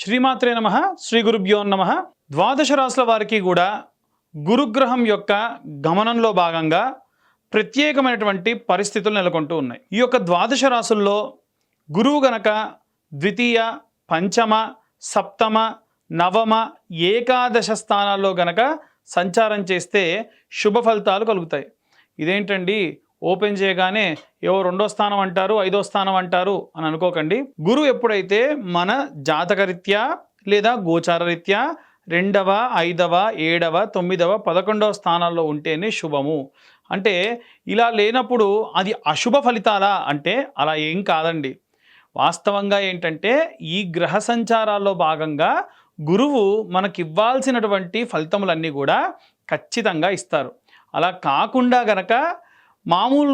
శ్రీమాత్రే నమః. శ్రీ గురుభ్యో నమః. ద్వాదశ రాశుల వారికి కూడా గురుగ్రహం యొక్క గమనంలో భాగంగా ప్రత్యేకమైనటువంటి పరిస్థితులు నెలకొంటూ ఉన్నాయి. ఈ యొక్క ద్వాదశ రాశుల్లో గురువు గనక ద్వితీయ, పంచమ, సప్తమ, నవమ, ఏకాదశ స్థానాల్లో గనక సంచారం చేస్తే శుభ ఫలితాలు కలుగుతాయి. ఇదేంటండి ఓపెన్ చేయగానే ఏవో 2వ స్థానం అంటారు, 5వ స్థానం అంటారు అని అనుకోకండి. గురువు ఎప్పుడైతే మన జాతకరీత్యా లేదా గోచారరీత్యా 2వ, 5వ, 7వ, 9వ, 11వ స్థానాల్లో ఉంటేనే శుభము. అంటే ఇలా లేనప్పుడు అది అశుభ ఫలితాలా అంటే అలా ఏం కాదండి. వాస్తవంగా ఏంటంటే ఈ గ్రహ సంచారాల్లో భాగంగా గురువు మనకివ్వాల్సినటువంటి ఫలితములన్నీ కూడా ఖచ్చితంగా ఇస్తారు. అలా కాకుండా గనక మామూలు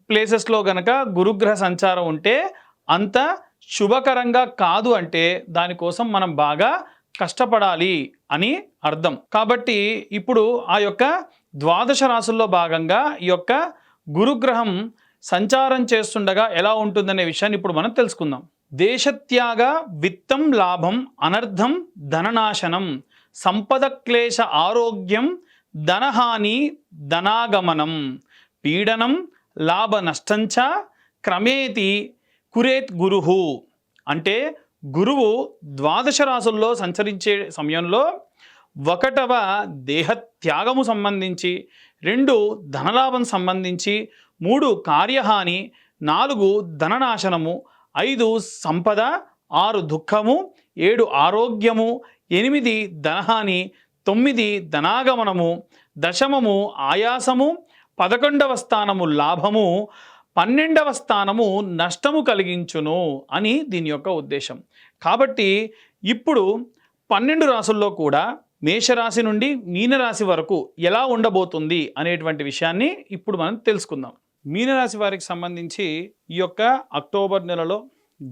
ప్లేసెస్లో గనక గురుగ్రహ సంచారం ఉంటే అంత శుభకరంగా కాదు. అంటే దానికోసం మనం బాగా కష్టపడాలి అని అర్థం. కాబట్టి ఇప్పుడు ఆ యొక్క ద్వాదశ రాశుల్లో భాగంగా ఈ యొక్క గురుగ్రహం సంచారం చేస్తుండగా ఎలా ఉంటుందనే విషయాన్ని ఇప్పుడు మనం తెలుసుకుందాం. దేశత్యాగ విత్తం లాభం అనర్థం ధననాశనం సంపద క్లేశ ఆరోగ్యం ధనహాని ధనాగమనం పీడనం లాభ నష్టంచ క్రమేతి కురేత్ గురుహు. అంటే గురువు ద్వాదశ రాశుల్లో సంచరించే సమయంలో 1వ దేహత్యాగము సంబంధించి, 2 ధనలాభం సంబంధించి, 3 కార్యహాని, 4 ధననాశనము, 5 సంపద, 6 దుఃఖము, 7 ఆరోగ్యము, 8 ధనహాని, 9 ధనాగమనము, దశమము ఆయాసము, 11వ స్థానము లాభము, 12వ స్థానము నష్టము కలిగించును అని దీని యొక్క ఉద్దేశం. కాబట్టి ఇప్పుడు 12 రాశుల్లో కూడా మేషరాశి నుండి మీనరాశి వరకు ఎలా ఉండబోతుంది అనేటువంటి విషయాన్ని ఇప్పుడు మనం తెలుసుకుందాం. మీనరాశి వారికి సంబంధించి ఈ యొక్క అక్టోబర్ నెలలో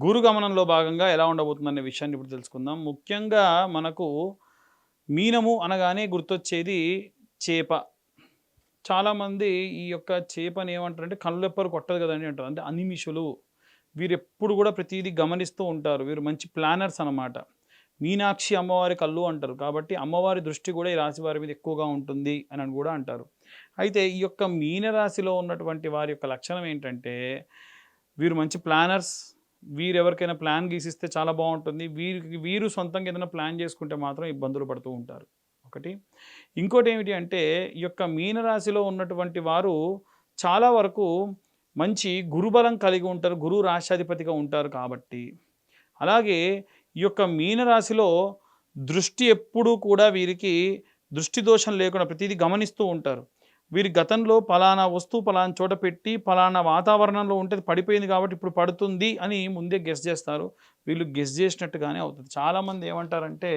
గురు గమనంలో భాగంగా ఎలా ఉండబోతుంది అనే విషయాన్ని ఇప్పుడు తెలుసుకుందాం. ముఖ్యంగా మనకు మీనము అనగానే గుర్తొచ్చేది చేప. చాలామంది ఈ యొక్క చేపని ఏమంటారంటే కళ్ళెప్పరు కొట్టదు కదండి అంటారు. అంటే అనిమిషులు. వీరు ఎప్పుడు కూడా ప్రతిదీ గమనిస్తూ ఉంటారు. వీరు మంచి ప్లానర్స్ అన్నమాట. మీనాక్షి అమ్మవారి కళ్ళు అంటారు. కాబట్టి అమ్మవారి దృష్టి కూడా ఈ రాశి వారి మీద ఎక్కువగా ఉంటుంది అని కూడా అంటారు. అయితే ఈ యొక్క మీనరాశిలో ఉన్నటువంటి వారి యొక్క లక్షణం ఏంటంటే వీరు మంచి ప్లానర్స్. వీరు ఎవరికైనా ప్లాన్ గీసిస్తే చాలా బాగుంటుంది. వీరు సొంతంగా ఏదైనా ప్లాన్ చేసుకుంటే మాత్రం ఇబ్బందులు పడుతూ ఉంటారు. ఒకటి. ఇంకోటి ఏమిటి అంటే ఈ యొక్క మీనరాశిలో ఉన్నటువంటి వారు చాలా వరకు మంచి గురుబలం కలిగి ఉంటారు. గురువు రాష్ట్రాధిపతిగా ఉంటారు కాబట్టి. అలాగే ఈ యొక్క మీనరాశిలో దృష్టి ఎప్పుడూ కూడా వీరికి దృష్టి దోషం లేకుండా ప్రతిదీ గమనిస్తూ ఉంటారు. వీరి గతంలో పలానా వస్తువు పలానా చోట పెట్టి పలానా వాతావరణంలో ఉంటే పడిపోయింది కాబట్టి ఇప్పుడు పడుతుంది అని ముందే గెస్ చేస్తారు. వీళ్ళు గెస్ చేసినట్టుగానే అవుతుంది. చాలామంది ఏమంటారంటే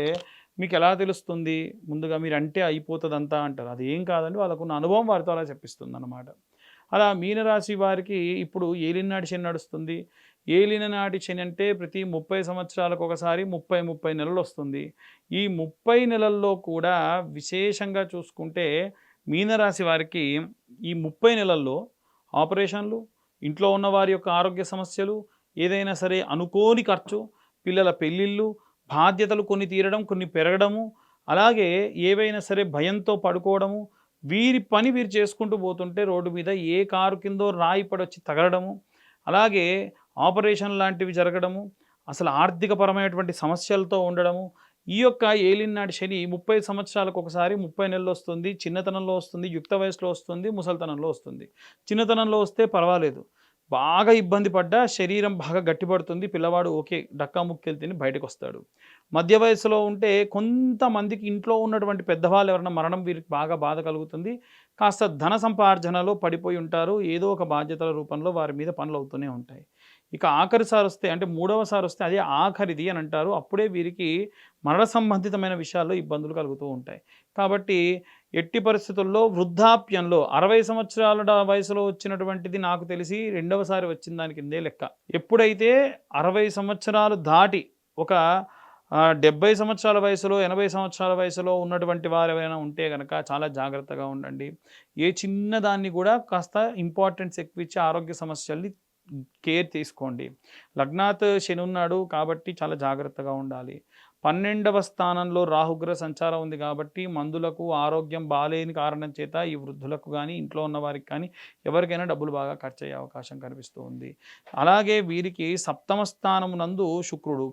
మీకు ఎలా తెలుస్తుంది, ముందుగా మీరు అంటే అయిపోతుంది అంతా అంటారు. అది ఏం కాదండి, వాళ్ళకున్న అనుభవం వారితో అలా చెప్పిస్తుంది అన్నమాట. అలా మీనరాశి వారికి ఇప్పుడు ఏలినాటి శని నడుస్తుంది. ఏలినాటి శని అంటే ప్రతి 30 సంవత్సరాలకు ఒకసారి 30 నెలలు వస్తుంది. ఈ 30 నెలల్లో కూడా విశేషంగా చూసుకుంటే మీనరాశి వారికి ఈ 30 నెలల్లో ఆపరేషన్లు, ఇంట్లో ఉన్న వారి యొక్క ఆరోగ్య సమస్యలు, ఏదైనా సరే అనుకోని ఖర్చు, పిల్లల పెళ్ళిళ్ళు, బాధ్యతలు కొన్ని తీరడం, కొన్ని పెరగడము, అలాగే ఏవైనా సరే భయంతో పడుకోవడము, వీరి పని వీరు చేసుకుంటూ పోతుంటే రోడ్డు మీద ఏ కారు కిందో రాయి పడొచ్చి తగలడము, అలాగే ఆపరేషన్ లాంటివి జరగడము, అసలు ఆర్థికపరమైనటువంటి సమస్యలతో ఉండడము. ఈ యొక్క ఏలినాటి శని 30 సంవత్సరాలకు ఒకసారి 30 నెలలు వస్తుంది. చిన్నతనంలో వస్తుంది, యుక్త వయసులో వస్తుంది, ముసలితనంలో వస్తుంది. చిన్నతనంలో వస్తే పర్వాలేదు, బాగా ఇబ్బంది పడ్డా శరీరం బాగా గట్టిపడుతుంది, పిల్లవాడు ఓకే డక్కా ముక్కెలు తిని బయటకు వస్తాడు. మధ్య వయసులో ఉంటే కొంతమందికి ఇంట్లో ఉన్నటువంటి పెద్దవాళ్ళు ఎవరైనా మరణం వీరికి బాగా బాధ కలుగుతుంది. కాస్త ధన సంపార్జనలో పడిపోయి ఉంటారు. ఏదో ఒక బాధ్యతల రూపంలో వారి మీద పనులు అవుతూనే ఉంటాయి. ఇక ఆఖరిసారి వస్తే అంటే 3వసారి వస్తే అదే ఆఖరిది అని అంటారు. అప్పుడే వీరికి మరణ సంబంధితమైన విషయాల్లో ఇబ్బందులు కలుగుతూ ఉంటాయి. కాబట్టి ఎట్టి పరిస్థితుల్లో వృద్ధాప్యంలో 60 సంవత్సరాల వయసులో వచ్చినటువంటిది నాకు తెలిసి 2వసారి వచ్చిన దాని కిందే లెక్క. ఎప్పుడైతే 60 సంవత్సరాలు దాటి ఒక 70 సంవత్సరాల వయసులో 80 సంవత్సరాల వయసులో ఉన్నటువంటి వారు ఎవరైనా ఉంటే కనుక చాలా జాగ్రత్తగా ఉండండి. ఏ చిన్నదాన్ని కూడా కాస్త ఇంపార్టెన్స్ ఎక్కువ ఇచ్చి ఆరోగ్య సమస్యల్ని కేర్ తీసుకోండి. లగ్నాత్ శని ఉన్నాడు కాబట్టి చాలా జాగ్రత్తగా ఉండాలి. 12వ స్థానంలో రాహుగ్రహ సంచారం ఉంది కాబట్టి మందులకు ఆరోగ్యం బాలేని కారణం చేత ఈ వృద్ధులకు కానీ ఇంట్లో ఉన్న వారికి కానీ ఎవరికైనా డబ్బులు బాగా ఖర్చు అయ్యే అవకాశం కనిపిస్తూ ఉంది. అలాగే వీరికి 7వ స్థానమునందు శుక్రుడు,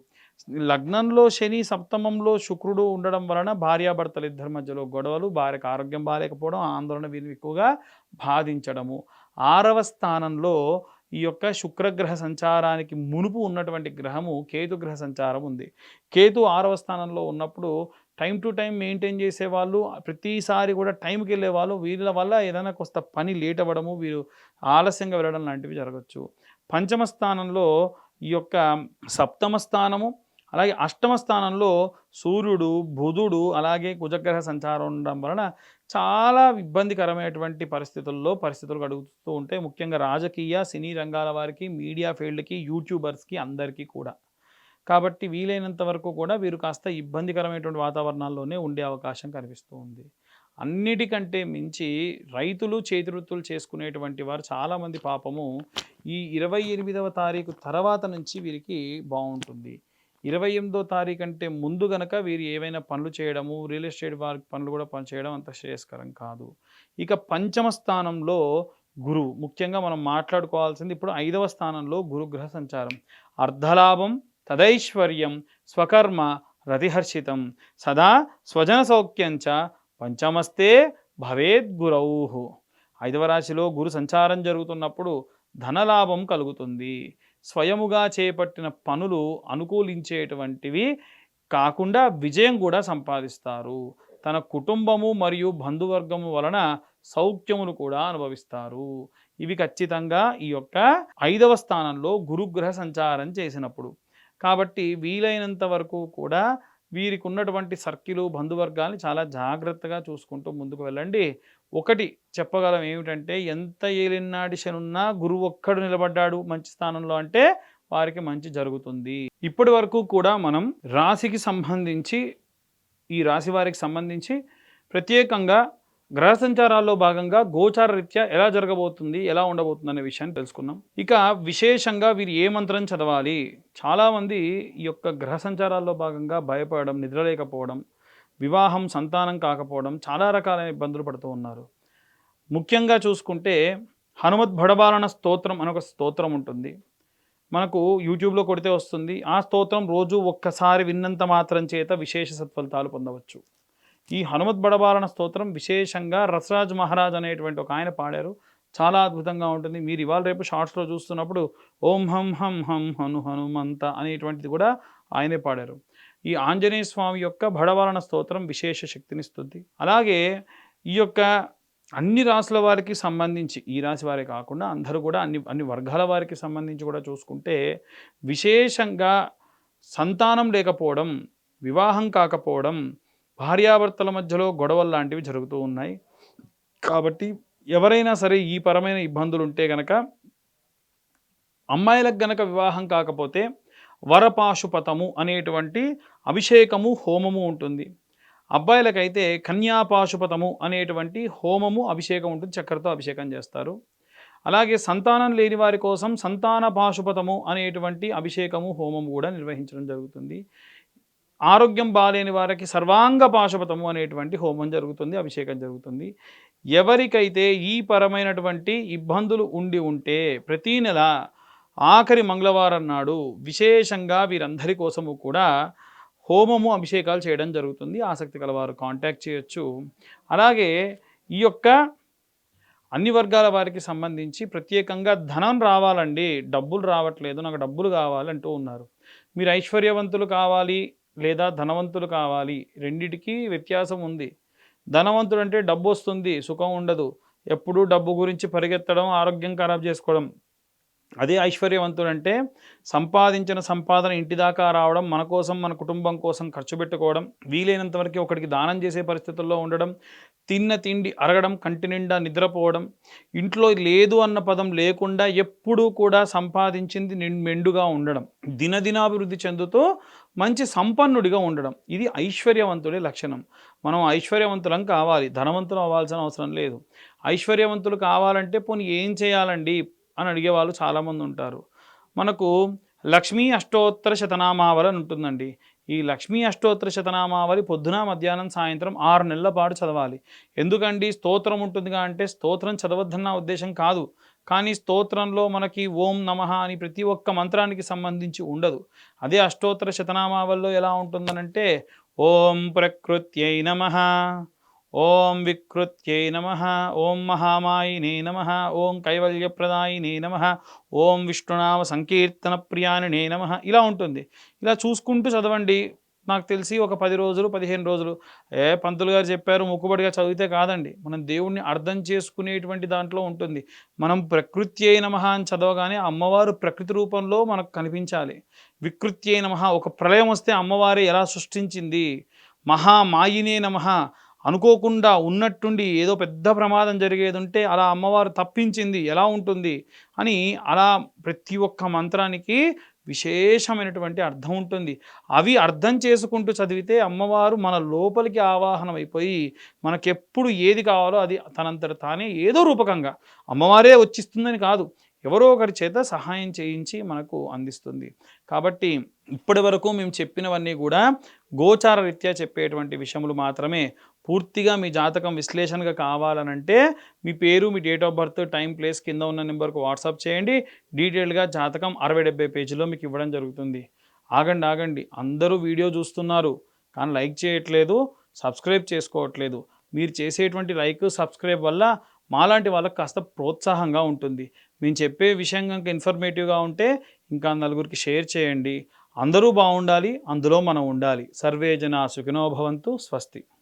లగ్నంలో శని, సప్తమంలో శుక్రుడు ఉండడం వలన భార్యాభర్తలు ఇద్దరి మధ్యలో గొడవలు, భార్యకు ఆరోగ్యం బాలేకపోవడం, ఆందోళన వీరిని ఎక్కువగా బాధించడము. 6వ స్థానంలో ఈ యొక్క శుక్రగ్రహ సంచారానికి మునుపు ఉన్నటువంటి గ్రహము కేతు గ్రహ సంచారం ఉంది. కేతు 6వ స్థానంలో ఉన్నప్పుడు టైం టు టైం మెయింటైన్ చేసేవాళ్ళు, ప్రతిసారి కూడా టైంకి వెళ్ళేవాళ్ళు. వీళ్ళ వల్ల ఏదైనా కొంత పని లేట్ అవ్వడము, వీరు ఆలస్యంగా వెళ్ళడం లాంటివి జరగచ్చు. 5వ స్థానంలో ఈ యొక్క 7వ స్థానము, అలాగే 8వ స్థానంలో సూర్యుడు, బుధుడు, అలాగే కుజగ్రహ సంచారం ఉండడం వలన చాలా ఇబ్బందికరమైనటువంటి పరిస్థితులు గడుగుతూ ఉంటాయి. ముఖ్యంగా రాజకీయ, సినీ రంగాల వారికి, మీడియా ఫీల్డ్కి, యూట్యూబర్స్కి అందరికీ కూడా. కాబట్టి వీలైనంత వరకు కూడా వీరు కాస్త ఇబ్బందికరమైనటువంటి వాతావరణాల్లోనే ఉండే అవకాశం కనిపిస్తూ ఉంది. అన్నిటికంటే మించి రైతులు, చేతివృత్తులు చేసుకునేటువంటి వారు చాలామంది పాపము ఈ 28వ తారీఖు తర్వాత నుంచి వీరికి బాగుంటుంది. 28వ తారీఖు అంటే ముందు గనక వీరు ఏవైనా పనులు చేయడము, రియల్ ఎస్టేట్ వారి పనులు కూడా చేయడం అంత శ్రేయస్కరం కాదు. ఇక 5వ స్థానంలో గురువు, ముఖ్యంగా మనం మాట్లాడుకోవాల్సింది ఇప్పుడు 5వ స్థానంలో గురుగ్రహ సంచారం. అర్ధలాభం, తదైశ్వర్యం, స్వకర్మ, రతిహర్షితం, సదా స్వజన సౌఖ్యంచ పంచమస్తే భవేద్ గురౌహు. 5వ రాశిలో గురు సంచారం జరుగుతున్నప్పుడు ధనలాభం కలుగుతుంది. స్వయముగా చేపట్టిన పనులు అనుకూలించేటువంటివి కాకుండా విజయం కూడా సంపాదిస్తారు. తన కుటుంబము మరియు బంధువర్గము వలన సౌఖ్యమును కూడా అనుభవిస్తారు. ఇవి ఖచ్చితంగా ఈ యొక్క 5వ స్థానంలో గురుగ్రహ సంచారం చేసినప్పుడు. కాబట్టి వీలైనంత వరకు కూడా వీరికి ఉన్నటువంటి సర్కిలు, బంధువర్గాన్ని చాలా జాగ్రత్తగా చూసుకుంటూ ముందుకు వెళ్ళండి. ఒకటి చెప్పగలం ఏమిటంటే, ఎంత ఏలినాటి శనున్నా గురువు ఒక్కడు నిలబడ్డాడు మంచి స్థానంలో అంటే వారికి మంచి జరుగుతుంది. ఇప్పటి వరకు కూడా మనం రాశికి సంబంధించి, ఈ రాశి వారికి సంబంధించి ప్రత్యేకంగా గ్రహ సంచారాల్లో భాగంగా గోచార రీత్యా ఎలా జరగబోతుంది, ఎలా ఉండబోతుంది అనే విషయాన్ని తెలుసుకున్నాం. ఇక విశేషంగా వీరు ఏ మంత్రం చదవాలి? చాలామంది ఈ యొక్క గ్రహ సంచారాల్లో భాగంగా భయపడడం, నిద్రలేకపోవడం, వివాహం, సంతానం కాకపోవడం, చాలా రకాలైన ఇబ్బందులు పడుతూ ఉన్నారు. ముఖ్యంగా చూసుకుంటే హనుమద్ భడబాలన స్తోత్రం అని ఒక స్తోత్రం ఉంటుంది. మనకు యూట్యూబ్లో కొడితే వస్తుంది. ఆ స్తోత్రం రోజు ఒక్కసారి విన్నంత మాత్రం చేత విశేష సత్ఫలితాలు పొందవచ్చు. ఈ హనుమద్ బడబాలన స్తోత్రం విశేషంగా రసరాజ్ మహారాజ్ అనేటువంటి ఒక ఆయన పాడారు. చాలా అద్భుతంగా ఉంటుంది. మీరు ఇవాళ రేపు షార్ట్స్లో చూస్తున్నప్పుడు ఓం హం హం హం హను హనుమంత అనేటువంటిది కూడా ఆయనే పాడారు. ఈ ఆంజనేయ స్వామి యొక్క బడబాలన స్తోత్రం విశేష శక్తినిస్తుంది. అలాగే ఈ యొక్క అన్ని రాసుల వారికి సంబంధించి, ఈ రాశి వారే కాకుండా అందరూ కూడా అన్ని వర్గాల వారికి సంబంధించి కూడా చూసుకుంటే విశేషంగా సంతానం లేకపోవడం, వివాహం కాకపోవడం, భార్యాభర్తల మధ్యలో గొడవలు లాంటివి జరుగుతూ ఉన్నాయి. కాబట్టి ఎవరైనా సరే ఈ పరమైన ఇబ్బందులు ఉంటే గనక, అమ్మాయిలకు గనక వివాహం కాకపోతే వరపాశుపతము అనేటువంటి అభిషేకము, హోమము ఉంటుంది. అబ్బాయిలకైతే కన్యాపాశుపతము అనేటువంటి హోమము, అభిషేకం ఉంటుంది. చక్కెరతో అభిషేకం చేస్తారు. అలాగే సంతానం లేని వారి కోసం సంతాన పాశుపతము అనేటువంటి అభిషేకము, హోమము కూడా నిర్వహించడం జరుగుతుంది. ఆరోగ్యం బాలేని వారికి సర్వాంగ పాశుపతము అనేటువంటి హోమం జరుగుతుంది, అభిషేకం జరుగుతుంది. ఎవరికైతే ఈ పరమైనటువంటి ఇబ్బందులు ఉండి ఉంటే ప్రతీ నెల ఆఖరి మంగళవారం నాడు విశేషంగా వీరందరి కోసము కూడా హోమము, అభిషేకాలు చేయడం జరుగుతుంది. ఆసక్తి కలవారు కాంటాక్ట్ చేయొచ్చు. అలాగే ఈ యొక్క అన్ని వర్గాల వారికి సంబంధించి ప్రత్యేకంగా ధనం రావాలండి, డబ్బులు రావట్లేదు, నాకు డబ్బులు కావాలంటూ ఉన్నారు. మీరు ఐశ్వర్యవంతులు కావాలి లేదా ధనవంతులు కావాలి, రెండిటికి వ్యత్యాసం ఉంది. ధనవంతుడు అంటే డబ్బు వస్తుంది, సుఖం ఉండదు, ఎప్పుడూ డబ్బు గురించి పరిగెత్తడం, ఆరోగ్యం ఖరాబ్ చేసుకోవడం. అదే ఐశ్వర్యవంతుడు అంటే సంపాదించిన సంపాదన ఇంటి దాకా రావడం, మన కోసం, మన కుటుంబం కోసం ఖర్చు పెట్టుకోవడం, వీలైనంత వరకు ఒకటికి దానం చేసే పరిస్థితుల్లో ఉండడం, తిన్న తిండి అరగడం, కంటి నిండా నిద్రపోవడం, ఇంట్లో లేదు అన్న పదం లేకుండా ఎప్పుడూ కూడా సంపాదించింది మెండుగా ఉండడం, దినదినాభివృద్ధి చెందుతూ మంచి సంపన్నుడిగా ఉండడం, ఇది ఐశ్వర్యవంతుడి లక్షణం. మనం ఐశ్వర్యవంతులం కావాలి, ధనవంతులు అవ్వాల్సిన అవసరం లేదు. ఐశ్వర్యవంతులు కావాలంటే పోనీ ఏం చేయాలండి అని అడిగేవాళ్ళు చాలామంది ఉంటారు. మనకు లక్ష్మీ అష్టోత్తర శతనామావళి ఉంటుందండి. ఈ లక్ష్మీ అష్టోత్తర శతనామావళి పొద్దున మధ్యాహ్నం సాయంత్రం 6 నెలల పాటు చదవాలి. ఎందుకండి స్తోత్రం ఉంటుందిగా అంటే స్తోత్రం చదవద్దన్న ఉద్దేశం కాదు. కానీ స్తోత్రంలో మనకి ఓం నమః అని ప్రతి ఒక్క మంత్రానికి సంబంధించి ఉండదు. అదే అష్టోత్తర శతనామావళిలో ఎలా ఉంటుందనంటే ఓం ప్రకృత్యై నమః, ఓం వికృత్యై నమః, ఓం మహామాయినే నమః, ఓం కైవల్యప్రదాయినే నమః, ఓం విష్ణునామ సంకీర్తన ప్రియాణినే నమః ఇలా ఉంటుంది. ఇలా చూసుకుంటూ చదవండి. నాకు తెలిసి ఒక 10 రోజులు, 15 రోజులు పంతులు గారు చెప్పారు మొక్కుబడిగా చదివితే కాదండి. మనం దేవుణ్ణి అర్థం చేసుకునేటువంటి దాంట్లో ఉంటుంది. మనం ప్రకృత్యై నమః అని చదవగానే అమ్మవారు ప్రకృతి రూపంలో మనకు కనిపించాలి. వికృత్యై నమః ఒక ప్రళయం వస్తే అమ్మవారే ఎలా సృష్టించింది. మహామాయినే నమః అనుకోకుండా ఉన్నట్టుండి ఏదో పెద్ద ప్రమాదం జరిగేది ఉంటే అలా అమ్మవారు తప్పించింది ఎలా ఉంటుంది అని అలా ప్రతి ఒక్క మంత్రానికి విశేషమైనటువంటి అర్థం ఉంటుంది. అవి అర్థం చేసుకుంటూ చదివితే అమ్మవారు మన లోపలికి ఆవాహనం అయిపోయి మనకెప్పుడు ఏది కావాలో అది తనంతట తానే ఏదో రూపకంగా అమ్మవారే వచ్చిస్తుందని కాదు, ఎవరో ఒకరి చేత సహాయం చేయించి మనకు అందిస్తుంది. కాబట్టి ఇప్పటి వరకు మేము చెప్పినవన్నీ కూడా గోచార రీత్యా చెప్పేటువంటి విషయములు మాత్రమే. పూర్తిగా మీ జాతకం విశ్లేషణగా కావాలనంటే మీ పేరు, మీ date of birth, time, place కింద ఉన్న నెంబర్కు వాట్సాప్ చేయండి. డీటెయిల్డ్గా జాతకం 60-70 పేజీలో మీకు ఇవ్వడం జరుగుతుంది. ఆగండి అందరూ వీడియో చూస్తున్నారు కానీ లైక్ చేయట్లేదు, సబ్స్క్రైబ్ చేసుకోవట్లేదు. మీరు చేసేటువంటి లైక్, సబ్స్క్రైబ్ వల్ల మాలాంటి వాళ్ళకి కాస్త ప్రోత్సాహంగా ఉంటుంది. మేము చెప్పే విషయం కనుక ఇన్ఫర్మేటివ్గా ఉంటే ఇంకా నలుగురికి షేర్ చేయండి. అందరూ బాగుండాలి, అందులో మనం ఉండాలి. సర్వే జనా సుఖినో భవంతు. స్వస్తి.